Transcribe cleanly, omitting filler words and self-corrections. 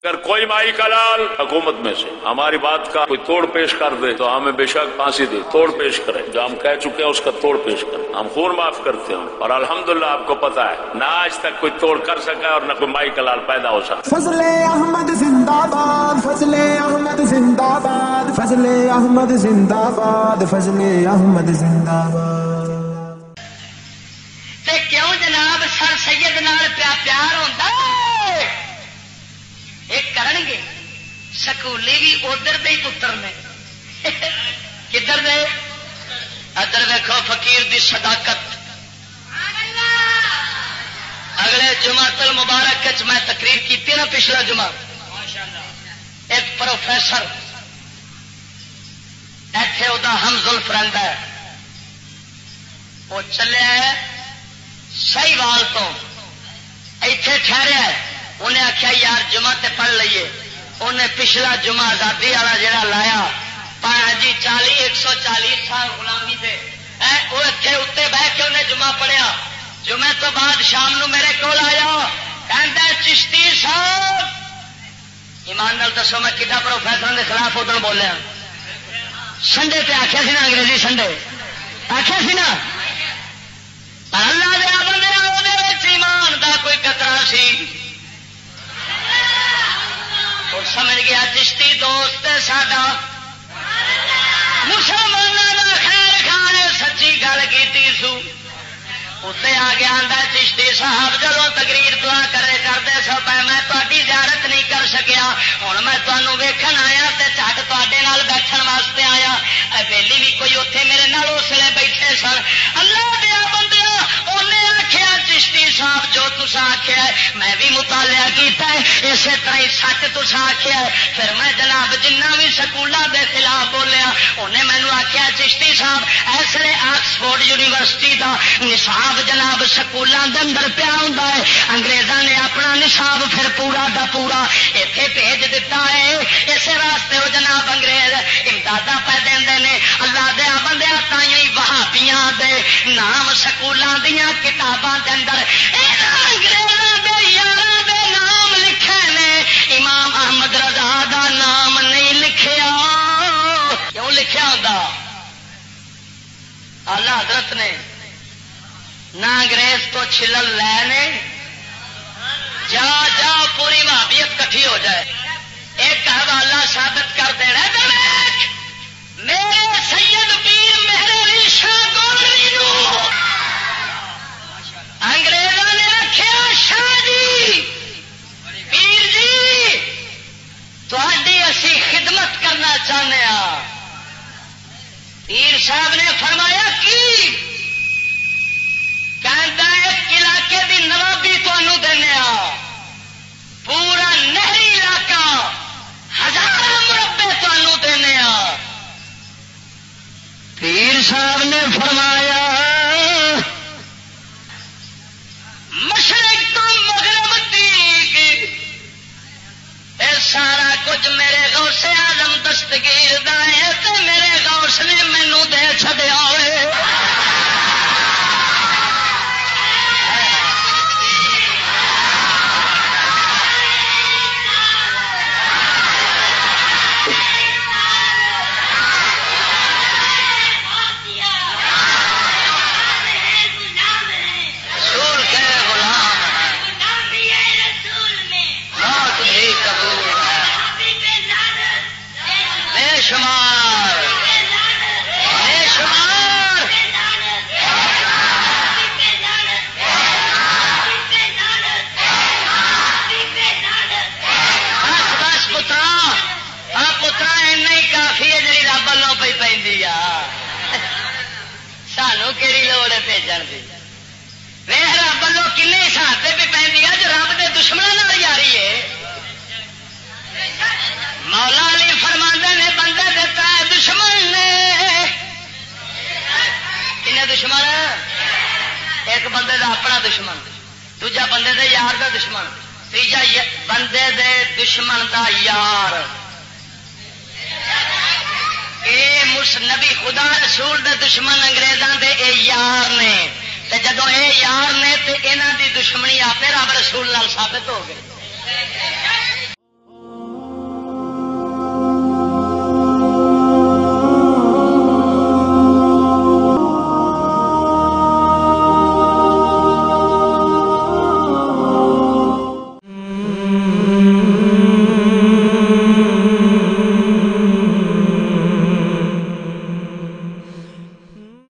اگر کوئی مائی کا لال حکومت میں سے ہماری بات کا کوئی توڑ پیش کر دے تو ہمیں بے شک پھانسی دے، توڑ پیش کرے، جو ہم کہہ چکے ہیں اس کا توڑ پیش کریں، ہم خون معاف کرتے ہیں، اور الحمدللہ آپ کو پتا ہے نہ آج تک کوئی توڑ کر سکا اور نہ کوئی مائی کا لال پیدا ہو سکا۔ فضل احمد زندہ باد، فضل احمد زندہ باد، فضل احمد زندہ باد، فضل احمد زندہ باد۔ تے کیوں جناب سر سید نال پیار ہوتا ہے؟ ایک کرن گے سکولی بھی ادھر دے پتر نے، کدھر دے؟ ادھر دیکھو فقیر دی صداقت۔ اگلے جمعہ المبارک میں تقریر کی نا، پچھلا جمعہ ایک پروفیسر ایتھے وہ ہم زلف رہتا ہے، وہ چلے سہیوال تو ایتھے ٹھہریا ہے، انہیں آخیا یار جمعہ تے پڑھ لئیے، انہیں پچھلا جمعہ آزادی والا جڑا لایا جی 140 سال غلامی دے، وہ اتنے اتنے بہ کے انہیں جمعہ پڑھیا۔ جمعے تو بعد شام نو میرے کو آیا، کہتا چشتی صاحب ایمان نال دسو میں کتا پروفیسر کے خلاف ادھر بولیا؟ سنڈے تے آخیا سی نا، انگریزی سنڈے آخیا سی نا، اللہ دیا بندے ایمان دا کوئی قطرہ سی، اور سمجھ گیا چشتی دوست ساڈا مسلمانوں کا خیر خانے سچی گل کی سو، اتنے آ گیا آدھا چشتی صاحب جدو تقریر دعا کرتے سو پہ میں تاری زیارت نہیں کر سکیا، ہوں میں تمہوں ویکھن آیا تے جھٹ تے بیٹھن واسطے آیا، ویلی بھی کوئی اتنے میرے نال اس لیے بیٹھے سن۔ اللہ دیا بندیا انہیں آخیا چشتی صاحب جو تسا آخیا میں بھی مطالعہ کیتا ہے، اسی طرح ہی سچ تسا آخیا ہے۔ پھر میں جناب جنہ بھی سکولوں کے خلاف بولیا، انہیں مینو آخیا چشتی صاحب اس لیے آکسفورڈ یونیورسٹی کا نصاب جناب سکولوں کے اندر پیا ہوں، انگریزوں نے اپنا نصاب پھر پورا دا پورا اتنے بھیج دیتا ہے، اسی واسطے وہ جناب انگریز امداد پہ دے۔ اللہ دیا بندیا تھی وہابیاں دے نام سکولوں دیا کتاباں کے اندر انگریزوں کے یار دے نام لکھے نے، امام احمد رضا دا نام نہیں لکھیا۔ کیوں لکھیا ہوتا؟ آلہ حضرت نے نہ انگریز تو چھلل لینے، جا جا پوری وہابیت کٹھی ہو جائے۔ ایک حوالہ ثابت کر دینا، میرے سید پیر میرے ریشا گولوی انگریزوں نے رکھا شاہ جی پیر جی تھوڑی اسی خدمت کرنا چاہتے ہیں۔ پیر صاحب نے فرمایا کی کہتا ایک علاقے کی نوابی تمہوں دینا، پورا نہری علاقہ 1000 مربے تمہوں دینا۔ پیر صاحب نے فرمایا مشرق تو مغرب تک اے سارا کچھ میرے غوث اعظم دستگیر دا ہے، تے میرے غوث نے مینوں دے چھڈیا ہوئے۔ سانو کہڑی لوڑ ہے بھیجن کی؟ ویخ رب والوں کن حساب سے بھی پہ جو رب کے دشمنوں یاری ہے۔ مولا علی فرماندے نے بندے دیتا ہے دشمن نے، کنے دشمن؟ ایک بندے دا اپنا دشمن، دوجا بندے دے یار دا دشمن، تیجا بندے دے دشمن دا یار۔ نبی خدا رسول دے دشمن انگریزاں دے اے یار نے، تے جدو اے یار نے تے انہاں دی دشمنی آپ رب رسول نال ثابت ہو گئی۔